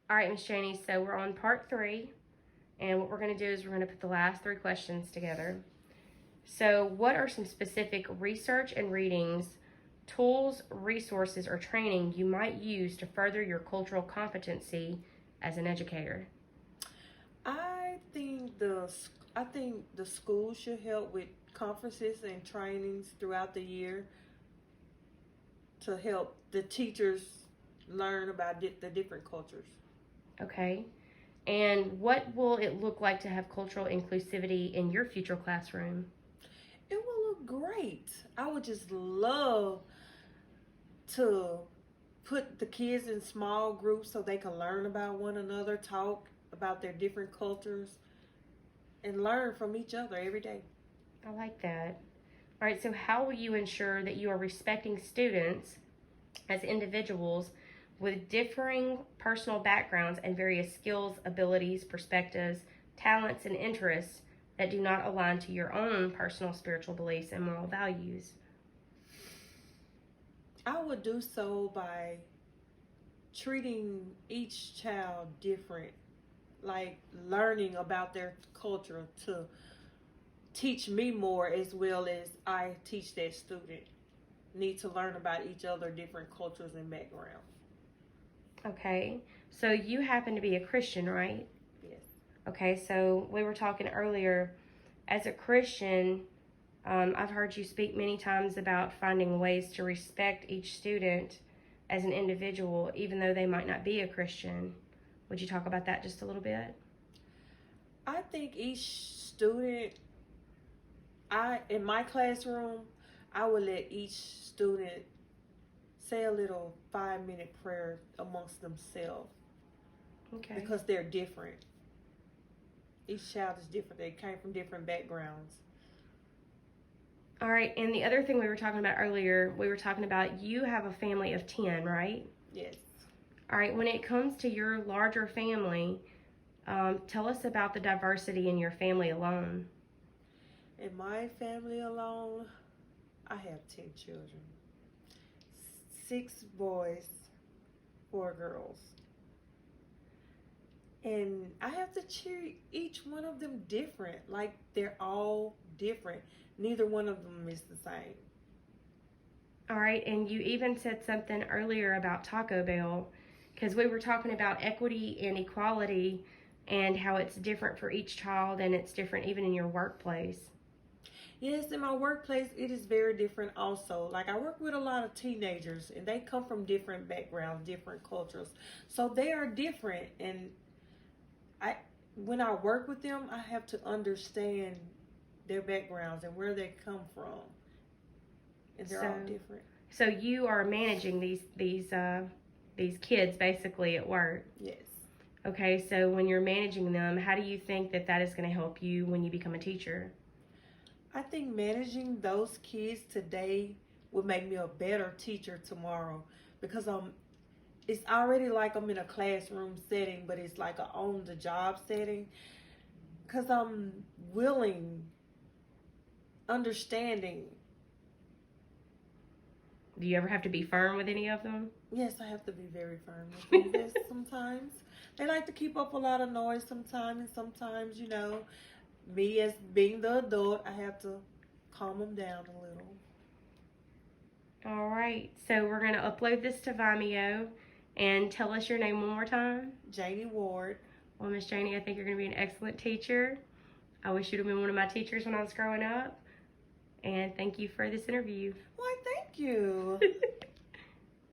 All right, Miss Janie, so we're on part 3, and what we're going to do is we're going to put the last 3 questions together. So what are some specific research and readings, tools, resources, or training you might use to further your cultural competency as an educator? I think the school should help with conferences and trainings throughout the year to help the teachers learn about the different cultures. Okay. And what will it look like to have cultural inclusivity in your future classroom? It will look great. I would just love to put the kids in small groups so they can learn about one another, talk about their different cultures, and learn from each other every day. I like that. All right, so how will you ensure that you are respecting students as individuals with differing personal backgrounds and various skills, abilities, perspectives, talents, and interests that do not align to your own personal spiritual beliefs and moral values? I would do so by treating each child different, like learning about their culture to teach me more as well as I teach that student. Need to learn about each other, different cultures and backgrounds. Okay, so you happen to be a Christian, right? Yes. Okay, so we were talking earlier. As a Christian, I've heard you speak many times about finding ways to respect each student as an individual, even though they might not be a Christian. Would you talk about that just a little bit? I think each student, in my classroom, I would let each student say a little 5-minute prayer amongst themselves Okay. because they're different. Each child is different. They came from different backgrounds. All right, and the other thing we were talking about earlier, we were talking about you have a family of 10, right? Yes. All right, when it comes to your larger family, tell us about the diversity in your family alone. In my family alone, I have 10 children. 6 boys, 4 girls. And I have to treat each one of them different. Like they're all different. Neither one of them is the same. All right, and you even said something earlier about Taco Bell, because we were talking about equity and equality and how it's different for each child and it's different even in your workplace. Yes, in my workplace, it is very different also. Like, I work with a lot of teenagers, and they come from different backgrounds, different cultures. So they are different. And when I work with them, I have to understand their backgrounds and where they come from. And they're all different. So you are managing these kids basically at work. Yes. Okay, so when you're managing them, how do you think that is going to help you when you become a teacher? I think managing those kids today would make me a better teacher tomorrow because it's already like I'm in a classroom setting, but it's like a on the job setting because I'm willing, understanding. Do you ever have to be firm with any of them? Yes, I have to be very firm with them. Yes, sometimes they like to keep up a lot of noise sometimes, and sometimes, me as being the adult, I have to calm them down a little. All right, so we're going to upload this to Vimeo, and tell us your name one more time. Janie Ward. Well, Miss Janie, I think you're going to be an excellent teacher. I wish you'd have been one of my teachers when I was growing up. And thank you for this interview. Why, thank you.